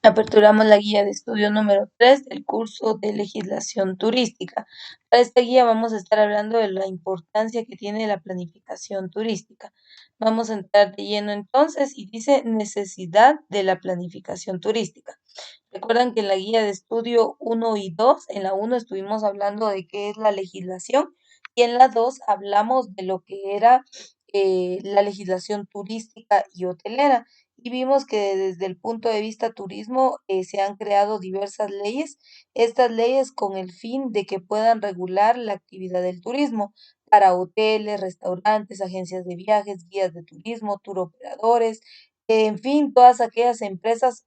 Aperturamos la guía de estudio número 3 del curso de legislación turística. Para esta guía vamos a estar hablando de la importancia que tiene la planificación turística. Vamos a entrar de lleno entonces y dice necesidad de la planificación turística. Recuerdan que en la guía de estudio 1 y 2, en la 1 estuvimos hablando de qué es la legislación y en la 2 hablamos de lo que era la legislación turística y hotelera y vimos que desde el punto de vista turismo se han creado diversas leyes, estas leyes con el fin de que puedan regular la actividad del turismo para hoteles, restaurantes, agencias de viajes, guías de turismo, tour operadores, en fin, todas aquellas empresas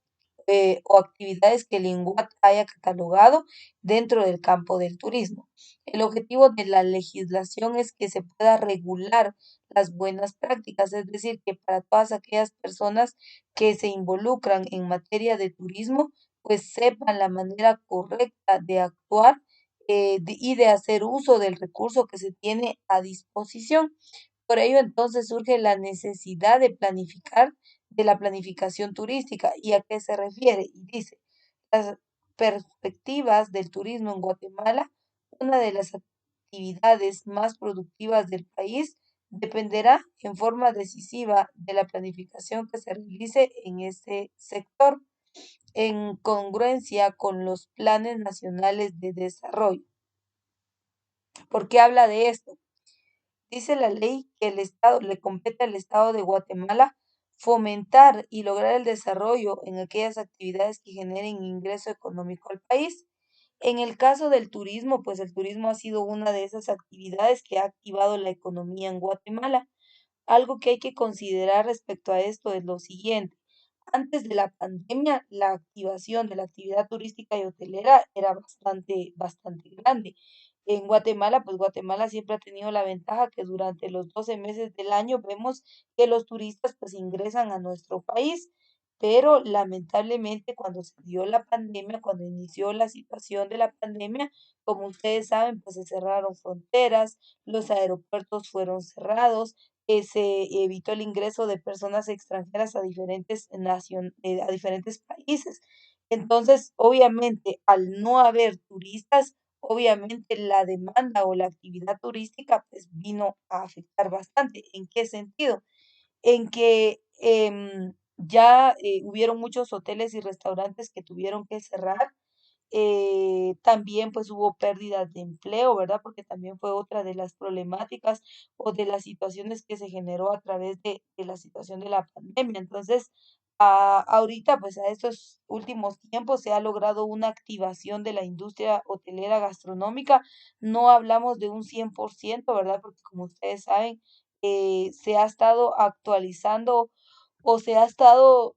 o actividades que el INGUAT haya catalogado dentro del campo del turismo. El objetivo de la legislación es que se pueda regular las buenas prácticas, es decir, que para todas aquellas personas que se involucran en materia de turismo, pues sepan la manera correcta de actuar y de hacer uso del recurso que se tiene a disposición. Por ello, entonces surge la necesidad de planificar, de la planificación turística. ¿Y a qué se refiere? Y dice, las perspectivas del turismo en Guatemala, una de las actividades más productivas del país, dependerá en forma decisiva de la planificación que se realice en este sector, en congruencia con los planes nacionales de desarrollo. ¿Por qué habla de esto? Dice la ley que el Estado le compete al Estado de Guatemala fomentar y lograr el desarrollo en aquellas actividades que generen ingreso económico al país. En el caso del turismo, pues el turismo ha sido una de esas actividades que ha activado la economía en Guatemala. Algo que hay que considerar respecto a esto es lo siguiente. Antes de la pandemia, la activación de la actividad turística y hotelera era bastante grande. En Guatemala, pues Guatemala siempre ha tenido la ventaja que durante los 12 meses del año vemos que los turistas pues ingresan a nuestro país, pero lamentablemente cuando se dio la pandemia, cuando inició la situación de la pandemia, como ustedes saben, pues se cerraron fronteras, los aeropuertos fueron cerrados, se evitó el ingreso de personas extranjeras a a diferentes países. Entonces, obviamente, al no haber turistas, obviamente la demanda o la actividad turística pues vino a afectar bastante. ¿En qué sentido? En que ya hubieron muchos hoteles y restaurantes que tuvieron que cerrar. También pues hubo pérdidas de empleo, ¿verdad? Porque también fue otra de las problemáticas o de las situaciones que se generó a través de la situación de la pandemia. Entonces, ahorita pues a estos últimos tiempos se ha logrado una activación de la industria hotelera gastronómica. No hablamos de un 100%, ¿verdad? Porque como ustedes saben, se ha estado actualizando o se ha estado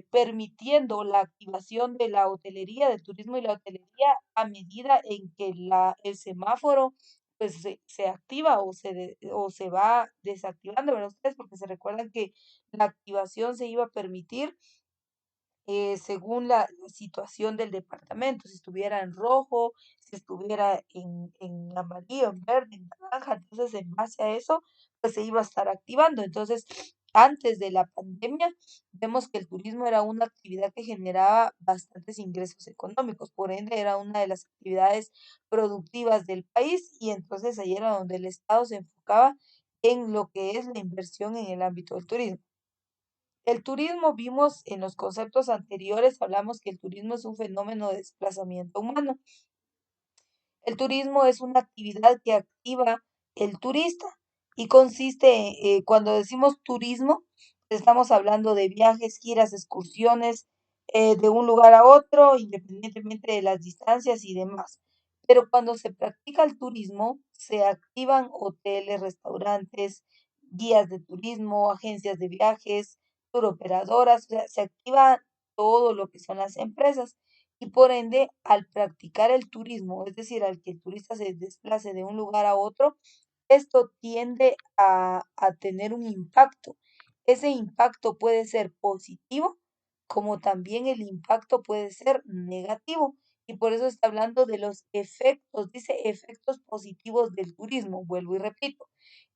permitiendo la activación de la hotelería, del turismo y la hotelería a medida en que el semáforo pues se activa o se va desactivando, ¿verdad? Ustedes porque se recuerdan que la activación se iba a permitir según la situación del departamento, si estuviera en rojo, si estuviera en amarillo, en verde, en naranja, entonces en base a eso, pues se iba a estar activando. Entonces, antes de la pandemia, vemos que el turismo era una actividad que generaba bastantes ingresos económicos, por ende era una de las actividades productivas del país y entonces ahí era donde el Estado se enfocaba en lo que es la inversión en el ámbito del turismo. El turismo, vimos en los conceptos anteriores, hablamos que el turismo es un fenómeno de desplazamiento humano. El turismo es una actividad que activa el turista y consiste, cuando decimos turismo, estamos hablando de viajes, giras, excursiones, de un lugar a otro, independientemente de las distancias y demás. Pero cuando se practica el turismo, se activan hoteles, restaurantes, guías de turismo, agencias de viajes, turoperadoras, o sea, se activa todo lo que son las empresas y por ende, al practicar el turismo, es decir, al que el turista se desplace de un lugar a otro, esto tiende a tener un impacto. Ese impacto puede ser positivo, como también el impacto puede ser negativo. Y por eso está hablando de los efectos, dice efectos positivos del turismo. Vuelvo y repito,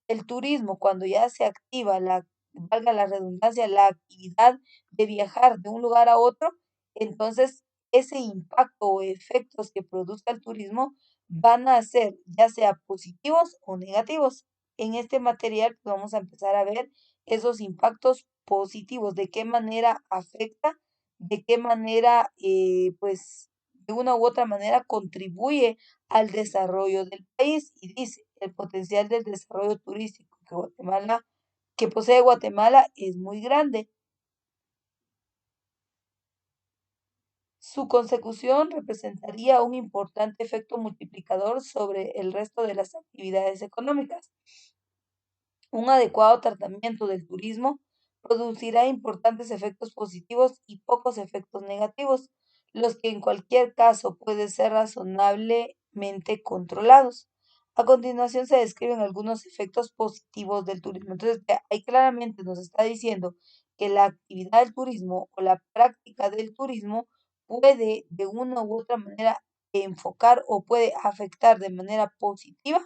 el turismo, cuando ya se activa valga la redundancia, la actividad de viajar de un lugar a otro, entonces ese impacto o efectos que produzca el turismo van a ser ya sea positivos o negativos. En este material pues, vamos a empezar a ver esos impactos positivos, de qué manera afecta, de qué manera, pues, de una u otra manera contribuye al desarrollo del país. Y dice, el potencial del desarrollo turístico que posee Guatemala es muy grande. Su consecución representaría un importante efecto multiplicador sobre el resto de las actividades económicas. Un adecuado tratamiento del turismo producirá importantes efectos positivos y pocos efectos negativos, los que en cualquier caso pueden ser razonablemente controlados. A continuación se describen algunos efectos positivos del turismo. Entonces, ahí claramente nos está diciendo que la actividad del turismo o la práctica del turismo puede de una u otra manera enfocar o puede afectar de manera positiva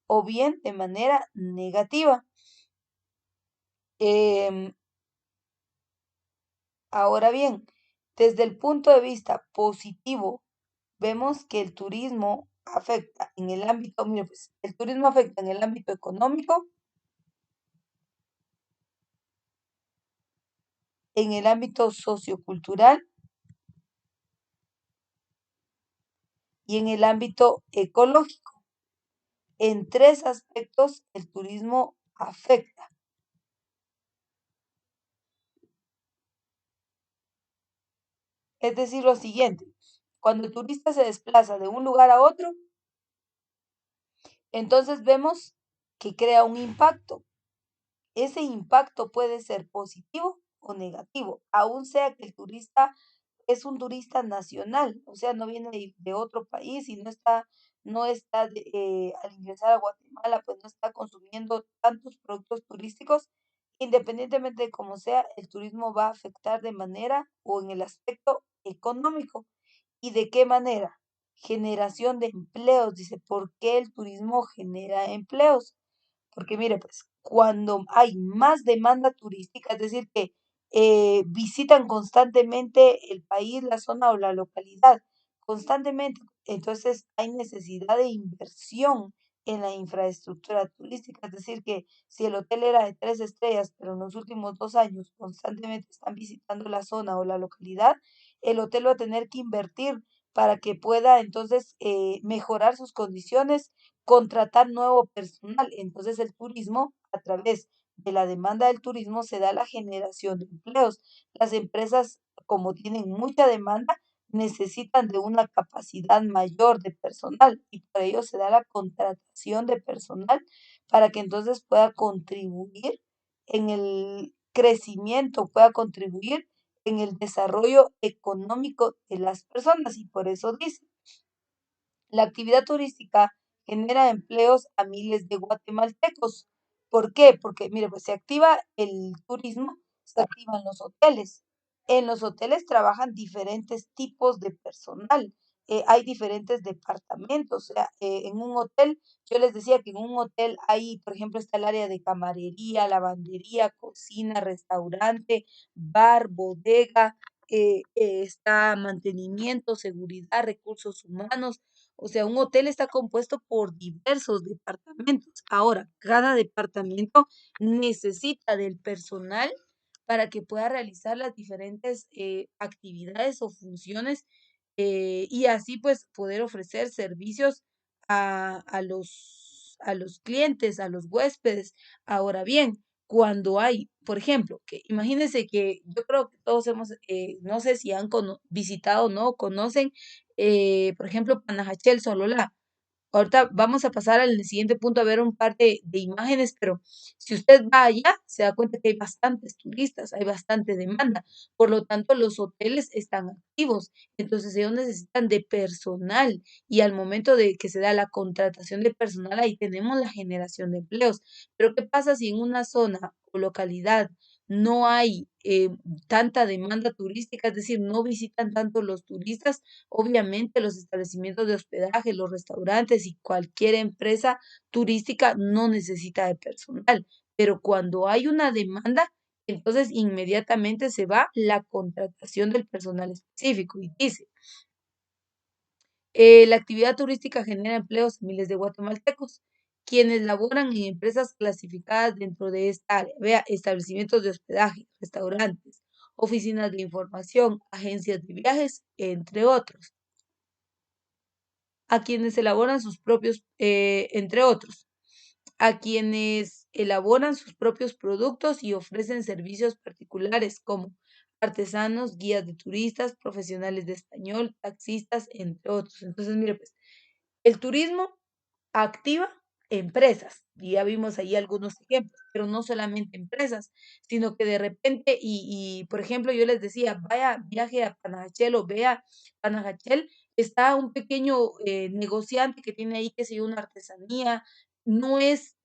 o bien de manera negativa. Em, Ahora bien, desde el punto de vista positivo, vemos que el turismo afecta en el ámbito, mire, pues, el turismo afecta en el ámbito económico, en el ámbito sociocultural y en el ámbito ecológico. En tres aspectos el turismo afecta. Es decir, lo siguiente, cuando el turista se desplaza de un lugar a otro, entonces vemos que crea un impacto. Ese impacto puede ser positivo o negativo, aun sea que el turista es un turista nacional, o sea, no viene de otro país y al ingresar a Guatemala, pues no está consumiendo tantos productos turísticos. Independientemente de cómo sea, el turismo va a afectar de manera o en el aspecto económico. ¿Y de qué manera? Generación de empleos. Dice, ¿por qué el turismo genera empleos? Porque mire, pues cuando hay más demanda turística, es decir, que visitan constantemente el país, la zona o la localidad, constantemente, entonces hay necesidad de inversión en la infraestructura turística, es decir, que si el hotel era de 3 estrellas, pero en los últimos 2 años constantemente están visitando la zona o la localidad, el hotel va a tener que invertir para que pueda entonces mejorar sus condiciones, contratar nuevo personal. Entonces el turismo, a través de la demanda del turismo, se da la generación de empleos. Las empresas, como tienen mucha demanda, necesitan de una capacidad mayor de personal y por ello se da la contratación de personal para que entonces pueda contribuir en el crecimiento, pueda contribuir en el desarrollo económico de las personas y por eso dice la actividad turística genera empleos a miles de guatemaltecos. ¿Por qué? Porque, mire, pues se activa el turismo, se activan los hoteles. En los hoteles trabajan diferentes tipos de personal. Hay diferentes departamentos. O sea, en un hotel, yo les decía que en un hotel hay, por ejemplo, está el área de camarería, lavandería, cocina, restaurante, bar, bodega, está mantenimiento, seguridad, recursos humanos, o sea, un hotel está compuesto por diversos departamentos. Ahora, cada departamento necesita del personal para que pueda realizar las diferentes actividades o funciones y así pues poder ofrecer servicios a los clientes, a los huéspedes. Ahora bien, cuando hay, por ejemplo, que imagínense que yo creo que todos hemos, no sé si han visitado o no, conocen por ejemplo, Panajachel, Sololá. Ahorita vamos a pasar al siguiente punto a ver un par de imágenes, pero si usted va allá, se da cuenta que hay bastantes turistas, hay bastante demanda. Por lo tanto, los hoteles están activos. Entonces, ellos necesitan de personal y al momento de que se da la contratación de personal, ahí tenemos la generación de empleos. Pero, ¿qué pasa si en una zona o localidad no hay tanta demanda turística? Es decir, no visitan tanto los turistas. Obviamente los establecimientos de hospedaje, los restaurantes y cualquier empresa turística no necesita de personal, pero cuando hay una demanda, entonces inmediatamente se va la contratación del personal específico y dice, la actividad turística genera empleos en miles de guatemaltecos, quienes laboran en empresas clasificadas dentro de esta área. Vea, establecimientos de hospedaje, restaurantes, oficinas de información, agencias de viajes, entre otros, a quienes elaboran sus propios, entre otros, a quienes elaboran sus propios productos y ofrecen servicios particulares como artesanos, guías de turistas, profesionales de español, taxistas, entre otros. Entonces, mire, pues, el turismo activa empresas, y ya vimos ahí algunos ejemplos, pero no solamente empresas, sino que de repente, por ejemplo, yo les decía, vaya, viaje a Panajachel o vea Panajachel, está un pequeño negociante que tiene ahí, qué sé yo, una artesanía, no es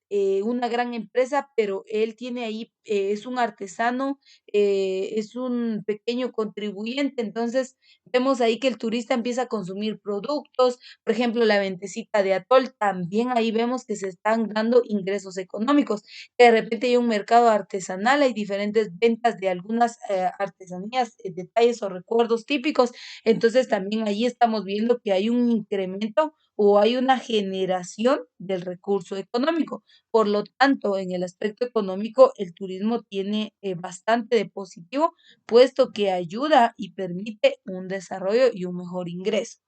una gran empresa, pero él tiene ahí, es un artesano, es un pequeño contribuyente, entonces vemos ahí que el turista empieza a consumir productos, por ejemplo, la ventecita de atol, también ahí vemos que se están dando ingresos económicos. De repente hay un mercado artesanal, hay diferentes ventas de algunas artesanías, detalles o recuerdos típicos. Entonces también ahí estamos viendo que hay un incremento o hay una generación del recurso económico. Por lo tanto, en el aspecto económico, el turismo tiene bastante de positivo, puesto que ayuda y permite un desarrollo y un mejor ingreso.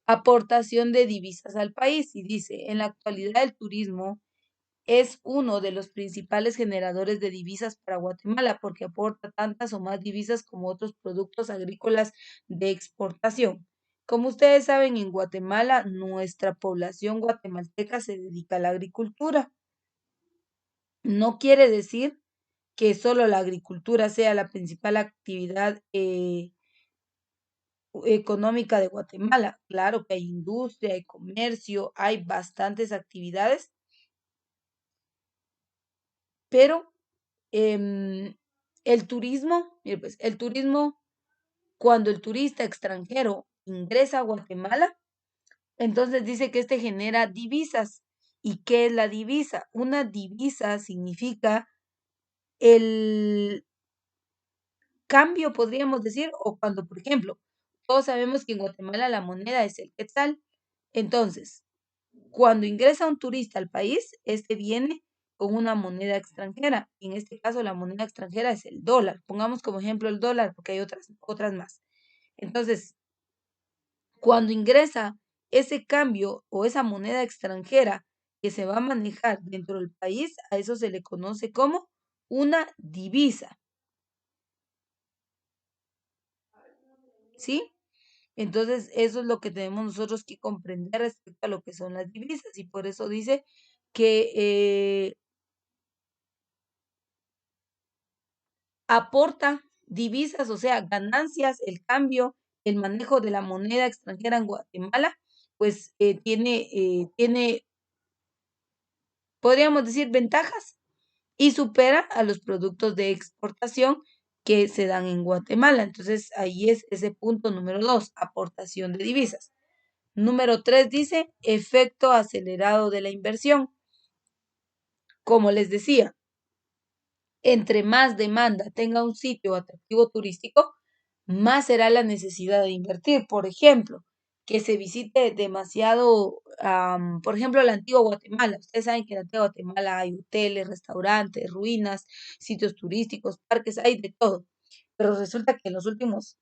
Aportación de divisas al país. Y dice, en la actualidad el turismo es uno de los principales generadores de divisas para Guatemala porque aporta tantas o más divisas como otros productos agrícolas de exportación. Como ustedes saben, en Guatemala nuestra población guatemalteca se dedica a la agricultura. No quiere decir que solo la agricultura sea la principal actividad económica de Guatemala. Claro que hay industria, hay comercio, hay bastantes actividades, pero el turismo, mire pues, el turismo, cuando el turista extranjero ingresa a Guatemala, entonces dice que este genera divisas. ¿Y qué es la divisa? Una divisa significa el cambio, podríamos decir, o cuando, por ejemplo, todos sabemos que en Guatemala la moneda es el quetzal. Entonces, cuando ingresa un turista al país, este viene con una moneda extranjera. En este caso, la moneda extranjera es el dólar. Pongamos como ejemplo el dólar, porque hay otras más. Entonces, cuando ingresa ese cambio o esa moneda extranjera que se va a manejar dentro del país, a eso se le conoce como una divisa, ¿sí? Entonces, eso es lo que tenemos nosotros que comprender respecto a lo que son las divisas y por eso dice que aporta divisas, o sea, ganancias, el cambio, el manejo de la moneda extranjera en Guatemala, pues tiene, podríamos decir, ventajas y supera a los productos de exportación que se dan en Guatemala. Entonces, ahí es ese punto número 2, aportación de divisas. Número 3 dice efecto acelerado de la inversión. Como les decía, entre más demanda tenga un sitio atractivo turístico, más será la necesidad de invertir. Por ejemplo, que se visite demasiado, por ejemplo, la antigua Guatemala. Ustedes saben que en la antigua Guatemala hay hoteles, restaurantes, ruinas, sitios turísticos, parques, hay de todo. Pero resulta que en los últimos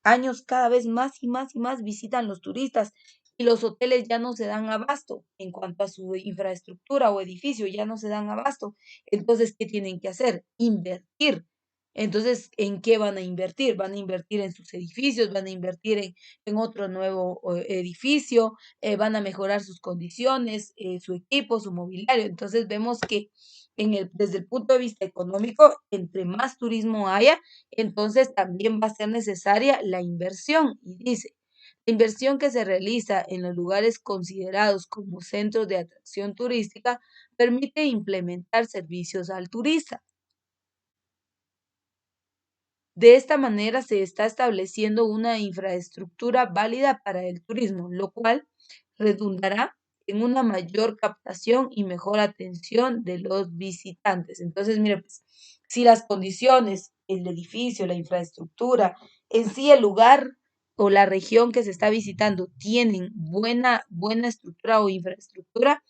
años cada vez más y más y más visitan los turistas y los hoteles ya no se dan abasto en cuanto a su infraestructura o edificio, ya no se dan abasto. Entonces, ¿qué tienen que hacer? Invertir. Entonces, ¿en qué van a invertir? Van a invertir en sus edificios, van a invertir en otro nuevo edificio, van a mejorar sus condiciones, su equipo, su mobiliario. Entonces, vemos que desde el punto de vista económico, entre más turismo haya, entonces también va a ser necesaria la inversión. Y dice, la inversión que se realiza en los lugares considerados como centros de atracción turística permite implementar servicios al turista. De esta manera se está estableciendo una infraestructura válida para el turismo, lo cual redundará en una mayor captación y mejor atención de los visitantes. Entonces, mire, pues, si las condiciones, el edificio, la infraestructura, en sí el lugar o la región que se está visitando tienen buena estructura o infraestructura,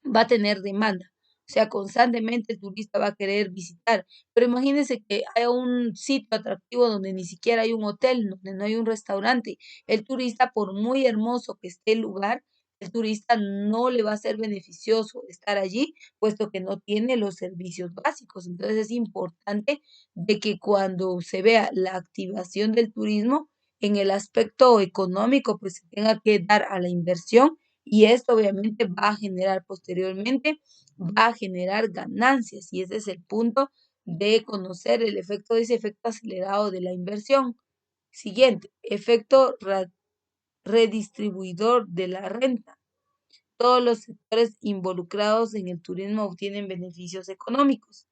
va a tener demanda. O sea, constantemente el turista va a querer visitar. Pero imagínense que haya un sitio atractivo donde ni siquiera hay un hotel, donde no hay un restaurante. El turista, por muy hermoso que esté el lugar, el turista no le va a ser beneficioso estar allí, puesto que no tiene los servicios básicos. Entonces es importante de que cuando se vea la activación del turismo en el aspecto económico, pues se tenga que dar a la inversión y esto obviamente va a generar posteriormente, va a generar ganancias y ese es el punto de conocer el efecto de ese efecto acelerado de la inversión. Siguiente, efecto redistribuidor de la renta. Todos los sectores involucrados en el turismo obtienen beneficios económicos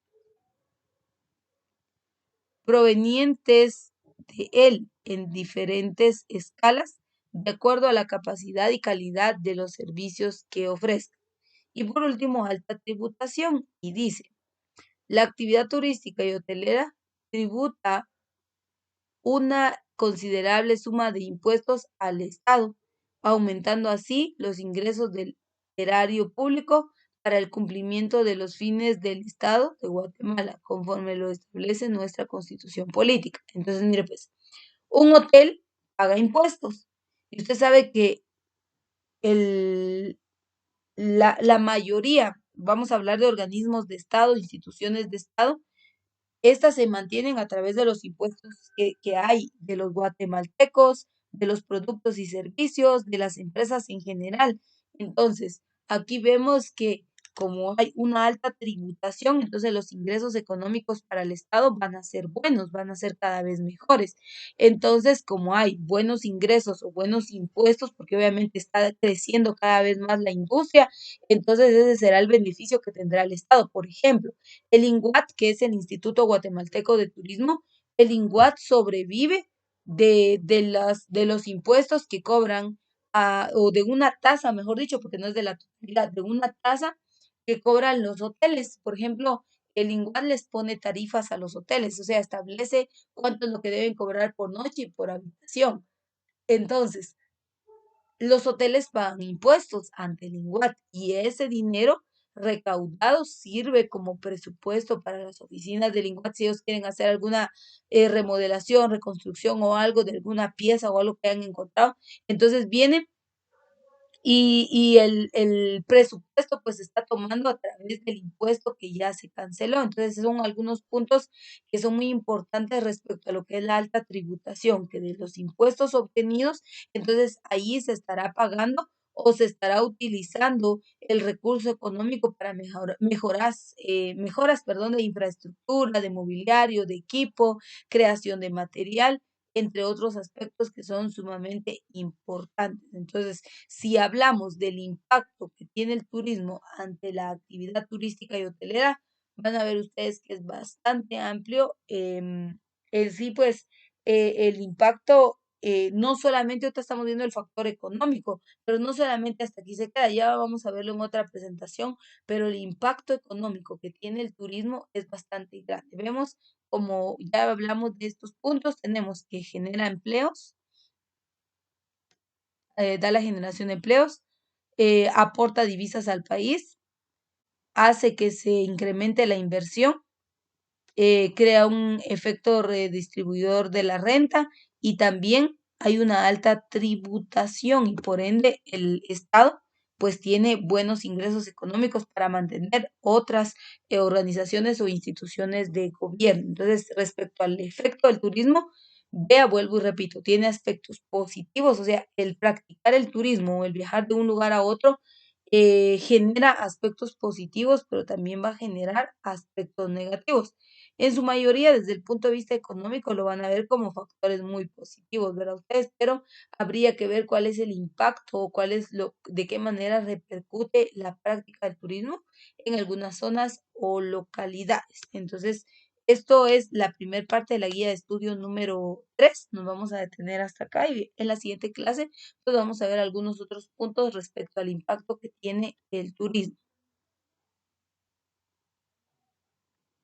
provenientes de él en diferentes escalas de acuerdo a la capacidad y calidad de los servicios que ofrezca. Y por último, alta tributación. Y dice, la actividad turística y hotelera tributa una considerable suma de impuestos al Estado, aumentando así los ingresos del erario público para el cumplimiento de los fines del Estado de Guatemala, conforme lo establece nuestra Constitución política. Entonces, mire, pues, un hotel paga impuestos. Y usted sabe que el, la mayoría, vamos a hablar de organismos de Estado, instituciones de Estado, estas se mantienen a través de los impuestos que hay de los guatemaltecos, de los productos y servicios, de las empresas en general. Entonces, aquí vemos que como hay una alta tributación, entonces los ingresos económicos para el Estado van a ser buenos, van a ser cada vez mejores. Entonces, como hay buenos ingresos o buenos impuestos, porque obviamente está creciendo cada vez más la industria, entonces ese será el beneficio que tendrá el Estado. Por ejemplo, el INGUAT, que es el Instituto Guatemalteco de Turismo, el INGUAT sobrevive de los impuestos que cobran, o de una tasa, mejor dicho, porque no es de la totalidad, de una tasa que cobran los hoteles. Por ejemplo, el INGUAT les pone tarifas a los hoteles, o sea, establece cuánto es lo que deben cobrar por noche y por habitación. Entonces, los hoteles pagan impuestos ante el INGUAT y ese dinero recaudado sirve como presupuesto para las oficinas del INGUAT si ellos quieren hacer alguna remodelación, reconstrucción o algo de alguna pieza o algo que hayan encontrado. Entonces vienen y el presupuesto pues se está tomando a través del impuesto que ya se canceló. Entonces, son algunos puntos que son muy importantes respecto a lo que es la alta tributación, que de los impuestos obtenidos, entonces ahí se estará pagando o se estará utilizando el recurso económico para mejoras, perdón, de infraestructura, de mobiliario, de equipo, creación de material, entre otros aspectos que son sumamente importantes. Entonces, si hablamos del impacto que tiene el turismo ante la actividad turística y hotelera, van a ver ustedes que es bastante amplio. En sí, pues, el impacto, no solamente ahorita estamos viendo el factor económico, pero no solamente hasta aquí se queda, ya vamos a verlo en otra presentación, pero el impacto económico que tiene el turismo es bastante grande. Vemos, como ya hablamos de estos puntos, tenemos que genera empleos, da la generación de empleos, aporta divisas al país, hace que se incremente la inversión, crea un efecto redistribuidor de la renta y también hay una alta tributación y por ende el Estado pues tiene buenos ingresos económicos para mantener otras organizaciones o instituciones de gobierno. Entonces, respecto al efecto del turismo, vea, vuelvo y repito, tiene aspectos positivos, o sea, el practicar el turismo o el viajar de un lugar a otro genera aspectos positivos, pero también va a generar aspectos negativos. En su mayoría, desde el punto de vista económico, lo van a ver como factores muy positivos, ¿verdad ustedes? Pero habría que ver cuál es el impacto o de qué manera repercute la práctica del turismo en algunas zonas o localidades. Entonces, Esto es la primer parte de la guía de estudio número 3. Nos vamos a detener hasta acá y en la siguiente clase pues vamos a ver algunos otros puntos respecto al impacto que tiene el turismo.